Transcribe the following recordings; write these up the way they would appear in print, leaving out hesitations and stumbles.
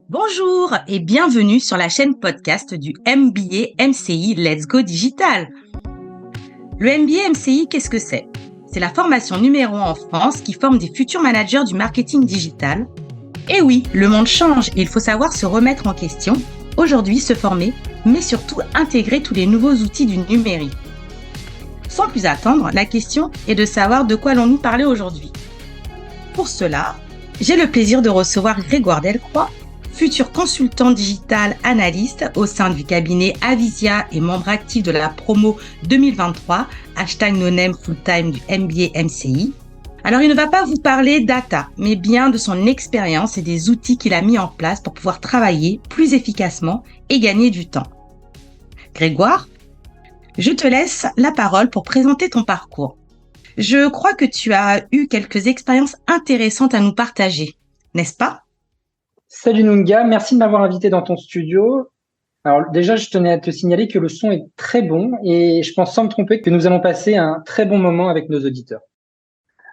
Bonjour et bienvenue sur la chaîne podcast du MBA MCI Let's Go Digital. Le MBA MCI, qu'est-ce que c'est? C'est la formation numéro 1 en France qui forme des futurs managers du marketing digital. Et oui, le monde change et il faut savoir se remettre en question, aujourd'hui se former, mais surtout intégrer tous les nouveaux outils du numérique. Sans plus attendre, la question est de savoir de quoi allons-nous parler aujourd'hui. Pour cela, j'ai le plaisir de recevoir Grégoire Delcroix, futur consultant digital analyste au sein du cabinet Avisia et membre actif de la promo 2023, #NoName Fulltime du MBA MCI. Alors, il ne va pas vous parler data, mais bien de son expérience et des outils qu'il a mis en place pour pouvoir travailler plus efficacement et gagner du temps. Grégoire, je te laisse la parole pour présenter ton parcours. Je crois que tu as eu quelques expériences intéressantes à nous partager, n'est-ce pas? Salut Nunga, merci de m'avoir invité dans ton studio. Alors déjà, je tenais à te signaler que le son est très bon et je pense sans me tromper que nous allons passer un très bon moment avec nos auditeurs.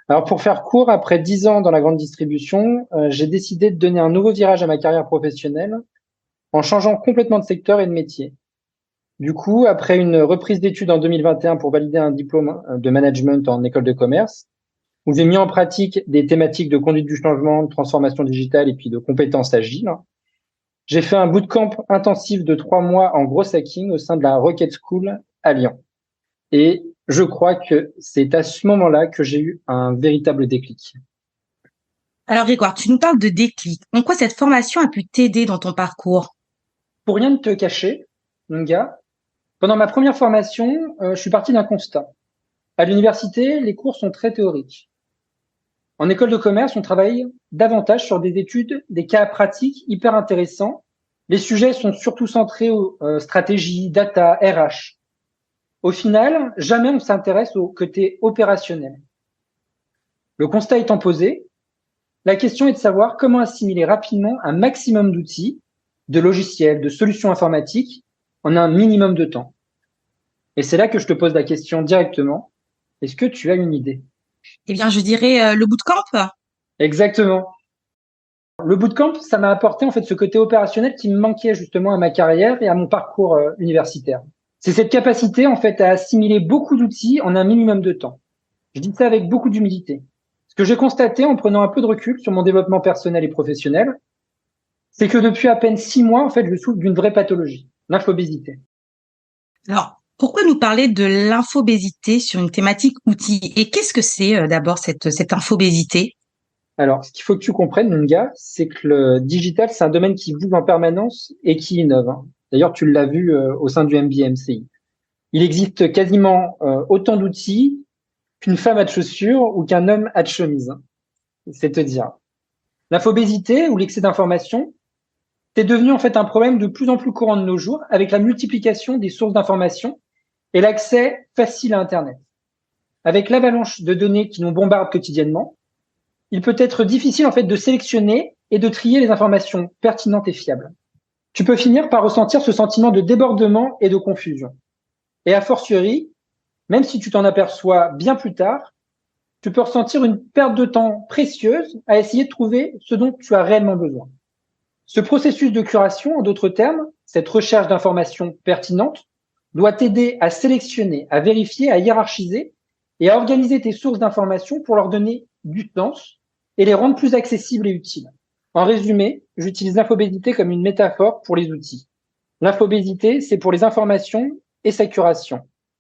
Alors pour faire court, après 10 ans dans la grande distribution, j'ai décidé de donner un nouveau virage à ma carrière professionnelle en changeant complètement de secteur et de métier. Du coup, après une reprise d'études en 2021 pour valider un diplôme de management en école de commerce, où j'ai mis en pratique des thématiques de conduite du changement, de transformation digitale et puis de compétences agiles. J'ai fait un bootcamp intensif de 3 mois en gros hacking au sein de la Rocket School à Lyon. Et je crois que c'est à ce moment-là que j'ai eu un véritable déclic. Alors Grégoire, tu nous parles de déclic. En quoi cette formation a pu t'aider dans ton parcours? Pour rien ne te cacher, mon gars, pendant ma première formation, je suis parti d'un constat. À l'université, les cours sont très théoriques. En école de commerce, on travaille davantage sur des études, des cas pratiques hyper intéressants. Les sujets sont surtout centrés aux stratégies, data, RH. Au final, jamais on s'intéresse au côté opérationnel. Le constat étant posé, la question est de savoir comment assimiler rapidement un maximum d'outils, de logiciels, de solutions informatiques en un minimum de temps. Et c'est là que je te pose la question directement. Est-ce que tu as une idée? Eh bien, je dirais le bootcamp. Exactement. Le bootcamp, ça m'a apporté en fait ce côté opérationnel qui me manquait justement à ma carrière et à mon parcours universitaire. C'est cette capacité en fait à assimiler beaucoup d'outils en un minimum de temps. Je dis ça avec beaucoup d'humilité. Ce que j'ai constaté en prenant un peu de recul sur mon développement personnel et professionnel, c'est que depuis à peine 6 mois, en fait, je souffre d'une vraie pathologie, l'infobésité. Alors, pourquoi nous parler de l'infobésité sur une thématique outil? Et qu'est-ce que c'est d'abord cette infobésité? Alors, ce qu'il faut que tu comprennes, mon gars, c'est que le digital, c'est un domaine qui bouge en permanence et qui innove. D'ailleurs, tu l'as vu au sein du MBA MCI. Il existe quasiment autant d'outils qu'une femme a de chaussures ou qu'un homme a de chemise. C'est te dire. L'infobésité ou l'excès d'information, c'est devenu en fait un problème de plus en plus courant de nos jours avec la multiplication des sources d'information et l'accès facile à Internet. Avec l'avalanche de données qui nous bombardent quotidiennement, il peut être difficile en fait de sélectionner et de trier les informations pertinentes et fiables. Tu peux finir par ressentir ce sentiment de débordement et de confusion. Et a fortiori, même si tu t'en aperçois bien plus tard, tu peux ressentir une perte de temps précieuse à essayer de trouver ce dont tu as réellement besoin. Ce processus de curation, en d'autres termes, cette recherche d'informations pertinentes, doit t'aider à sélectionner, à vérifier, à hiérarchiser et à organiser tes sources d'informations pour leur donner du sens et les rendre plus accessibles et utiles. En résumé, j'utilise l'infobésité comme une métaphore pour les outils. L'infobésité, c'est pour les informations et sa curation.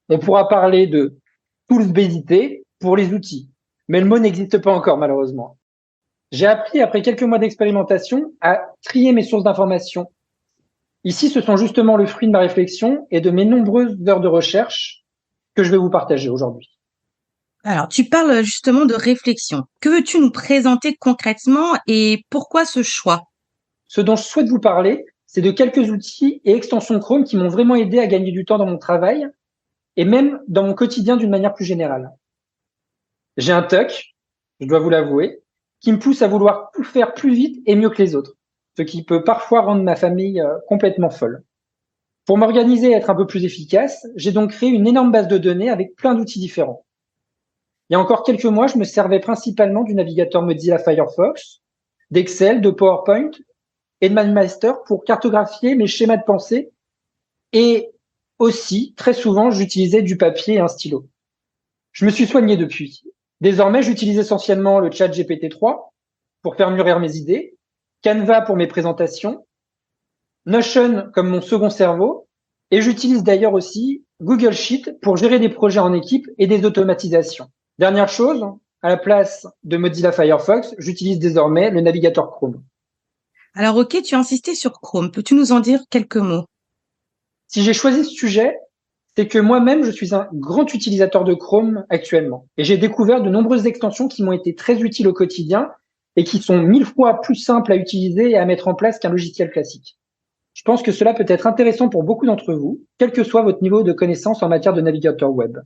On pourra parler de toolsbésité pour les outils, mais le mot n'existe pas encore malheureusement. J'ai appris après quelques mois d'expérimentation à trier mes sources d'informations. Ici, ce sont justement le fruit de ma réflexion et de mes nombreuses heures de recherche que je vais vous partager aujourd'hui. Alors, tu parles justement de réflexion. Que veux-tu nous présenter concrètement et pourquoi ce choix? Ce dont je souhaite vous parler, c'est de quelques outils et extensions Chrome qui m'ont vraiment aidé à gagner du temps dans mon travail et même dans mon quotidien d'une manière plus générale. J'ai un TOC, je dois vous l'avouer, qui me pousse à vouloir tout faire plus vite et mieux que les autres, ce qui peut parfois rendre ma famille complètement folle. Pour m'organiser et être un peu plus efficace, j'ai donc créé une énorme base de données avec plein d'outils différents. Il y a encore quelques mois, je me servais principalement du navigateur Mozilla Firefox, d'Excel, de PowerPoint et de MindMeister pour cartographier mes schémas de pensée. Et aussi, très souvent, j'utilisais du papier et un stylo. Je me suis soigné depuis. Désormais, j'utilise essentiellement le chat GPT-3 pour faire mûrir mes idées, Canva pour mes présentations, Notion comme mon second cerveau, et j'utilise d'ailleurs aussi Google Sheet pour gérer des projets en équipe et des automatisations. Dernière chose, à la place de Mozilla Firefox, j'utilise désormais le navigateur Chrome. Alors, ok, tu as insisté sur Chrome. Peux-tu nous en dire quelques mots? Si j'ai choisi ce sujet, c'est que moi-même, je suis un grand utilisateur de Chrome actuellement. Et j'ai découvert de nombreuses extensions qui m'ont été très utiles au quotidien et qui sont 1000 fois plus simples à utiliser et à mettre en place qu'un logiciel classique. Je pense que cela peut être intéressant pour beaucoup d'entre vous, quel que soit votre niveau de connaissance en matière de navigateur web.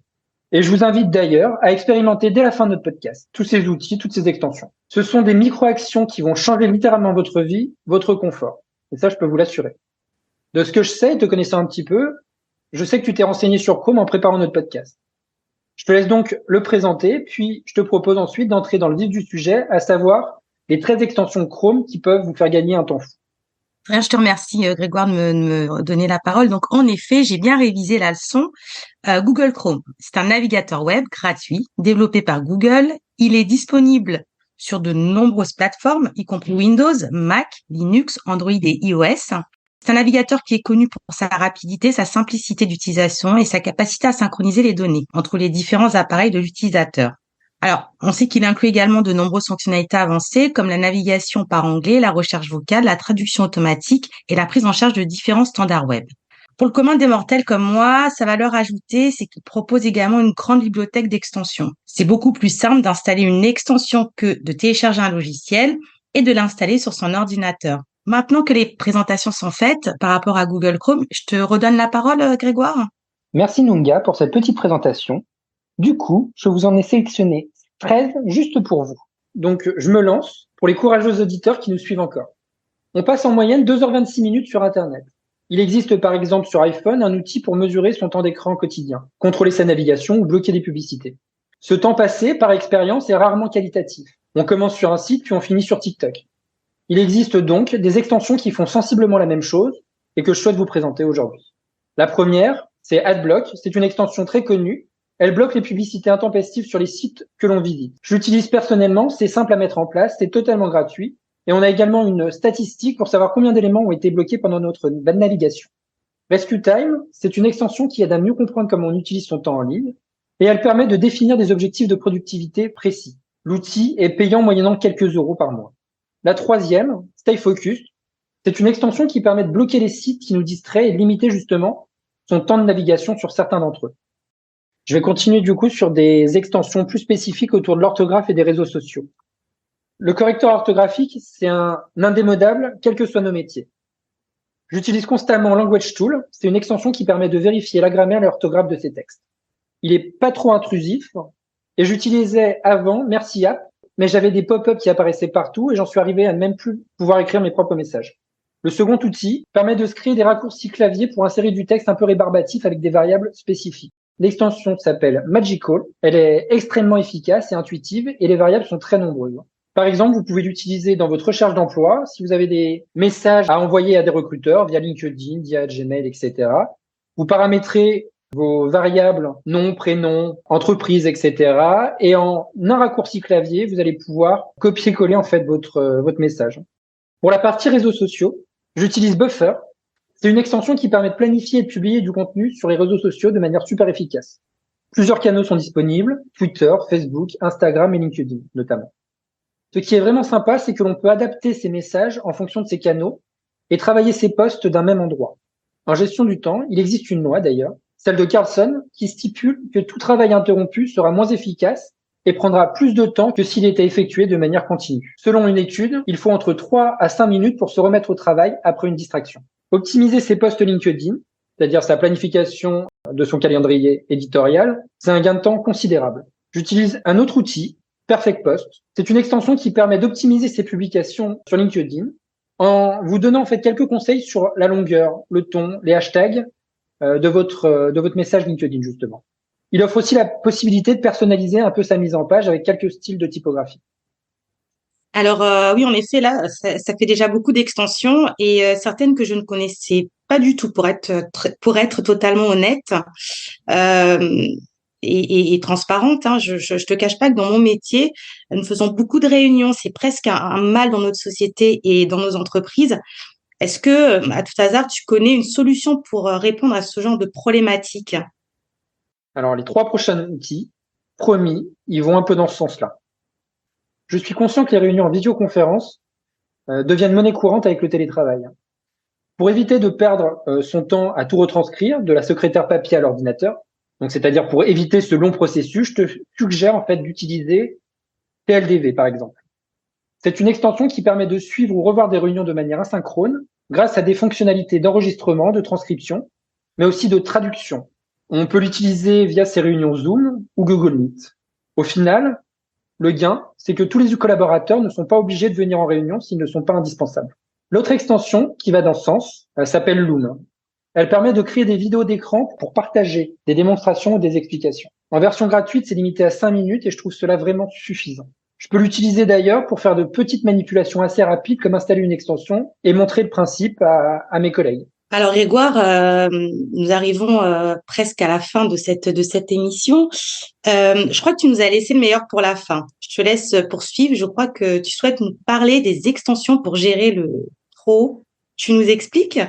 Et je vous invite d'ailleurs à expérimenter dès la fin de notre podcast tous ces outils, toutes ces extensions. Ce sont des micro-actions qui vont changer littéralement votre vie, votre confort. Et ça, je peux vous l'assurer. De ce que je sais, te connaissant un petit peu, je sais que tu t'es renseigné sur Chrome en préparant notre podcast. Je te laisse donc le présenter, puis je te propose ensuite d'entrer dans le vif du sujet, à savoir les 13 extensions Chrome qui peuvent vous faire gagner un temps fou. Très bien, je te remercie, Grégoire, de me donner la parole. Donc, en effet, j'ai bien révisé la leçon. Google Chrome, c'est un navigateur web gratuit développé par Google. Il est disponible sur de nombreuses plateformes, y compris Windows, Mac, Linux, Android et iOS. C'est un navigateur qui est connu pour sa rapidité, sa simplicité d'utilisation et sa capacité à synchroniser les données entre les différents appareils de l'utilisateur. Alors, on sait qu'il inclut également de nombreuses fonctionnalités avancées comme la navigation par onglet, la recherche vocale, la traduction automatique et la prise en charge de différents standards web. Pour le commun des mortels comme moi, sa valeur ajoutée, c'est qu'il propose également une grande bibliothèque d'extensions. C'est beaucoup plus simple d'installer une extension que de télécharger un logiciel et de l'installer sur son ordinateur. Maintenant que les présentations sont faites par rapport à Google Chrome, je te redonne la parole, Grégoire. Merci Nunga pour cette petite présentation. Du coup, je vous en ai sélectionné 13 juste pour vous. Donc, je me lance pour les courageux auditeurs qui nous suivent encore. On passe en moyenne 2h26 minutes sur Internet. Il existe par exemple sur iPhone un outil pour mesurer son temps d'écran quotidien, contrôler sa navigation ou bloquer des publicités. Ce temps passé, par expérience, est rarement qualitatif. On commence sur un site puis on finit sur TikTok. Il existe donc des extensions qui font sensiblement la même chose et que je souhaite vous présenter aujourd'hui. La première, c'est AdBlock. C'est une extension très connue. Elle bloque les publicités intempestives sur les sites que l'on visite. Je l'utilise personnellement, c'est simple à mettre en place, c'est totalement gratuit. Et on a également une statistique pour savoir combien d'éléments ont été bloqués pendant notre navigation. Rescue Time, c'est une extension qui aide à mieux comprendre comment on utilise son temps en ligne et elle permet de définir des objectifs de productivité précis. L'outil est payant moyennant quelques euros par mois. La troisième, Stay Focused, c'est une extension qui permet de bloquer les sites qui nous distraient et de limiter justement son temps de navigation sur certains d'entre eux. Je vais continuer du coup sur des extensions plus spécifiques autour de l'orthographe et des réseaux sociaux. Le correcteur orthographique, c'est un indémodable, quels que soient nos métiers. J'utilise constamment Language Tool. C'est une extension qui permet de vérifier la grammaire et l'orthographe de ces textes. Il est pas trop intrusif et j'utilisais avant Merci App, mais j'avais des pop-up qui apparaissaient partout et j'en suis arrivé à ne même plus pouvoir écrire mes propres messages. Le second outil permet de se créer des raccourcis clavier pour insérer du texte un peu rébarbatif avec des variables spécifiques. L'extension s'appelle Magical. Elle est extrêmement efficace et intuitive et les variables sont très nombreuses. Par exemple, vous pouvez l'utiliser dans votre recherche d'emploi si vous avez des messages à envoyer à des recruteurs via LinkedIn, via Gmail, etc. Vous paramétrez vos variables nom, prénom, entreprise, etc. Et en un raccourci clavier, vous allez pouvoir copier-coller en fait votre message. Pour la partie réseaux sociaux, j'utilise Buffer. C'est une extension qui permet de planifier et de publier du contenu sur les réseaux sociaux de manière super efficace. Plusieurs canaux sont disponibles, Twitter, Facebook, Instagram et LinkedIn notamment. Ce qui est vraiment sympa, c'est que l'on peut adapter ces messages en fonction de ces canaux et travailler ces posts d'un même endroit. En gestion du temps, il existe une loi d'ailleurs, celle de Carlson, qui stipule que tout travail interrompu sera moins efficace et prendra plus de temps que s'il était effectué de manière continue. Selon une étude, il faut entre 3 à 5 minutes pour se remettre au travail après une distraction. Optimiser ses posts LinkedIn, c'est-à-dire sa planification de son calendrier éditorial, c'est un gain de temps considérable. J'utilise un autre outil, Perfect Post. C'est une extension qui permet d'optimiser ses publications sur LinkedIn en vous donnant en fait quelques conseils sur la longueur, le ton, les hashtags de votre message LinkedIn justement. Il offre aussi la possibilité de personnaliser un peu sa mise en page avec quelques styles de typographie. Alors oui, en effet, là, ça fait déjà beaucoup d'extensions et certaines que je ne connaissais pas du tout, pour être totalement honnête euh, et transparente. Hein. Je te cache pas que dans mon métier, nous faisons beaucoup de réunions. C'est presque un mal dans notre société et dans nos entreprises. Est-ce que, à tout hasard, tu connais une solution pour répondre à ce genre de problématique? Alors, les 3 prochains outils, promis, ils vont un peu dans ce sens-là. Je suis conscient que les réunions en visioconférence deviennent monnaie courante avec le télétravail. Pour éviter de perdre son temps à tout retranscrire, de la secrétaire papier à l'ordinateur, donc c'est-à-dire pour éviter ce long processus, je te suggère en fait d'utiliser TLDV par exemple. C'est une extension qui permet de suivre ou revoir des réunions de manière asynchrone grâce à des fonctionnalités d'enregistrement, de transcription, mais aussi de traduction. On peut l'utiliser via ces réunions Zoom ou Google Meet. Au final, le gain, c'est que tous les collaborateurs ne sont pas obligés de venir en réunion s'ils ne sont pas indispensables. L'autre extension qui va dans ce sens s'appelle Loom. Elle permet de créer des vidéos d'écran pour partager des démonstrations ou des explications. En version gratuite, c'est limité à 5 minutes et je trouve cela vraiment suffisant. Je peux l'utiliser d'ailleurs pour faire de petites manipulations assez rapides comme installer une extension et montrer le principe à mes collègues. Alors Grégoire, nous arrivons presque à la fin de cette émission. Je crois que tu nous as laissé le meilleur pour la fin. Je te laisse poursuivre. Je crois que tu souhaites nous parler des extensions pour gérer le pro. Tu nous expliques?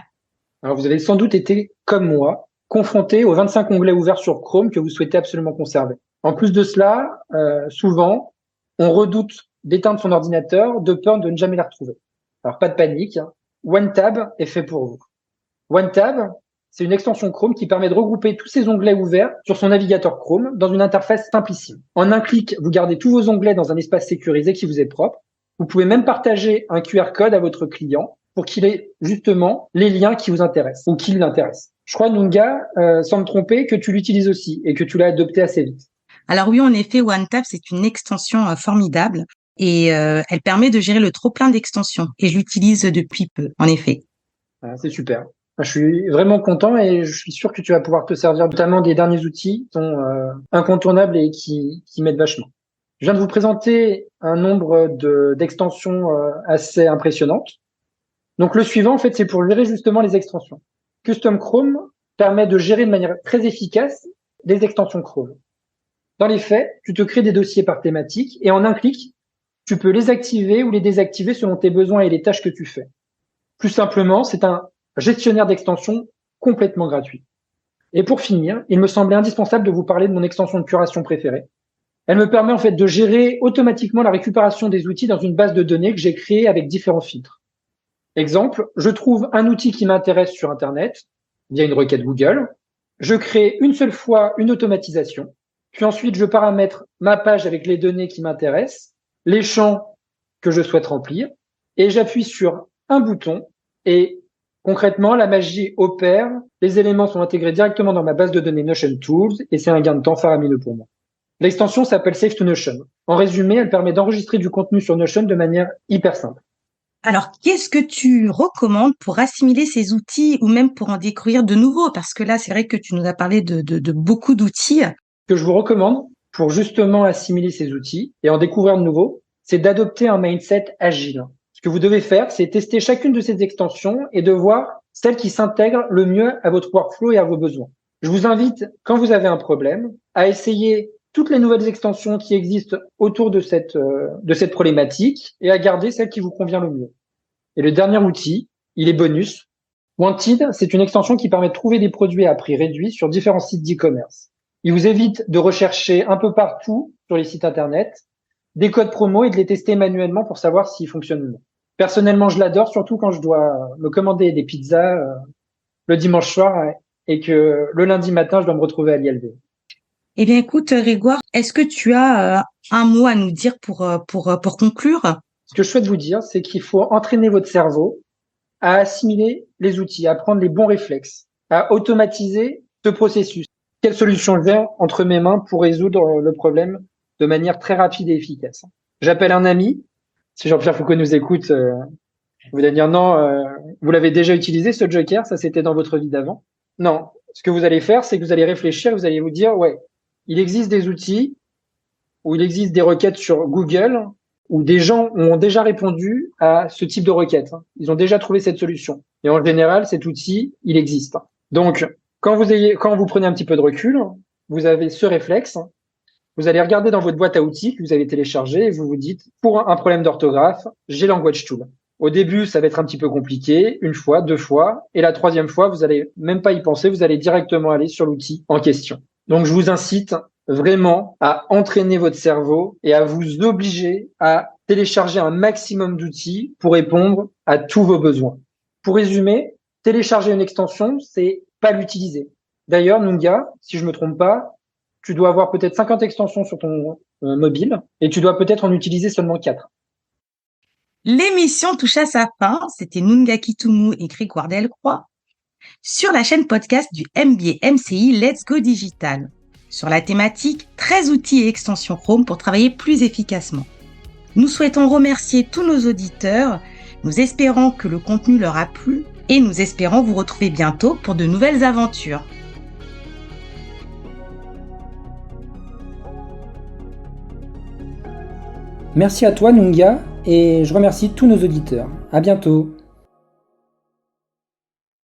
Alors vous avez sans doute été, comme moi, confronté aux 25 onglets ouverts sur Chrome que vous souhaitez absolument conserver. En plus de cela, souvent, on redoute d'éteindre son ordinateur de peur de ne jamais les retrouver. Alors pas de panique, hein. OneTab est fait pour vous. OneTab, c'est une extension Chrome qui permet de regrouper tous ces onglets ouverts sur son navigateur Chrome dans une interface simplissime. En un clic, vous gardez tous vos onglets dans un espace sécurisé qui vous est propre. Vous pouvez même partager un QR code à votre client pour qu'il ait justement les liens qui vous intéressent ou qui l'intéressent. Je crois, Nunga, sans me tromper, que tu l'utilises aussi et que tu l'as adopté assez vite. Alors oui, en effet, OneTab, c'est une extension formidable et elle permet de gérer le trop-plein d'extensions et je l'utilise depuis peu, en effet. Ah, c'est super. Je suis vraiment content et je suis sûr que tu vas pouvoir te servir notamment des derniers outils qui sont incontournables et qui m'aident vachement. Je viens de vous présenter un nombre d'extensions assez impressionnantes. Donc le suivant, en fait, c'est pour gérer justement les extensions. Custom Chrome permet de gérer de manière très efficace les extensions Chrome. Dans les faits, tu te crées des dossiers par thématique et en un clic, tu peux les activer ou les désactiver selon tes besoins et les tâches que tu fais. Plus simplement, c'est un gestionnaire d'extensions complètement gratuit. Et pour finir, il me semblait indispensable de vous parler de mon extension de curation préférée. Elle me permet en fait de gérer automatiquement la récupération des outils dans une base de données que j'ai créée avec différents filtres. Exemple, je trouve un outil qui m'intéresse sur Internet via une requête Google. Je crée une seule fois une automatisation. Puis ensuite, je paramètre ma page avec les données qui m'intéressent, les champs que je souhaite remplir, et j'appuie sur un bouton et concrètement, la magie opère. Les éléments sont intégrés directement dans ma base de données Notion Tools et c'est un gain de temps faramineux pour moi. L'extension s'appelle Save to Notion. En résumé, elle permet d'enregistrer du contenu sur Notion de manière hyper simple. Alors, qu'est-ce que tu recommandes pour assimiler ces outils ou même pour en découvrir de nouveaux? Parce que là, c'est vrai que tu nous as parlé de beaucoup d'outils. Ce que je vous recommande pour justement assimiler ces outils et en découvrir de nouveaux, c'est d'adopter un mindset agile. Ce que vous devez faire, c'est tester chacune de ces extensions et de voir celle qui s'intègre le mieux à votre workflow et à vos besoins. Je vous invite, quand vous avez un problème, à essayer toutes les nouvelles extensions qui existent autour de cette problématique et à garder celle qui vous convient le mieux. Et le dernier outil, il est bonus. Wanted, c'est une extension qui permet de trouver des produits à prix réduit sur différents sites d'e-commerce. Il vous évite de rechercher un peu partout sur les sites internet des codes promo et de les tester manuellement pour savoir s'ils fonctionnent ou non. Personnellement, je l'adore, surtout quand je dois me commander des pizzas le dimanche soir et que le lundi matin, je dois me retrouver à l'ILV. Eh bien, écoute, Grégoire, est-ce que tu as un mot à nous dire pour conclure? Ce que je souhaite vous dire, c'est qu'il faut entraîner votre cerveau à assimiler les outils, à prendre les bons réflexes, à automatiser ce processus. Quelle solution j'ai entre mes mains pour résoudre le problème de manière très rapide et efficace? J'appelle un ami. Si Jean-Pierre Foucault nous écoute, vous allez dire non, vous l'avez déjà utilisé ce joker, ça c'était dans votre vie d'avant. Non, ce que vous allez faire, c'est que vous allez réfléchir, vous allez vous dire, ouais, il existe des outils ou il existe des requêtes sur Google où des gens ont déjà répondu à ce type de requête. Ils ont déjà trouvé cette solution. Et en général, cet outil, il existe. Donc, quand vous prenez un petit peu de recul, vous avez ce réflexe. Vous allez regarder dans votre boîte à outils que vous avez téléchargée et vous vous dites, pour un problème d'orthographe, j'ai Language Tool. Au début, ça va être un petit peu compliqué, une fois, deux fois, et la troisième fois, vous allez même pas y penser, vous allez directement aller sur l'outil en question. Donc, je vous incite vraiment à entraîner votre cerveau et à vous obliger à télécharger un maximum d'outils pour répondre à tous vos besoins. Pour résumer, télécharger une extension, c'est pas l'utiliser. D'ailleurs, Nunga, si je me trompe pas, tu dois avoir peut-être 50 extensions sur ton mobile et tu dois peut-être en utiliser seulement 4. L'émission touche à sa fin. C'était Nunga Kitumu et Grégoire Delcroix sur la chaîne podcast du MBA MCI Let's Go Digital sur la thématique 13 outils et extensions Chrome pour travailler plus efficacement. Nous souhaitons remercier tous nos auditeurs. Nous espérons que le contenu leur a plu et nous espérons vous retrouver bientôt pour de nouvelles aventures. Merci à toi, Nunga, et je remercie tous nos auditeurs. À bientôt.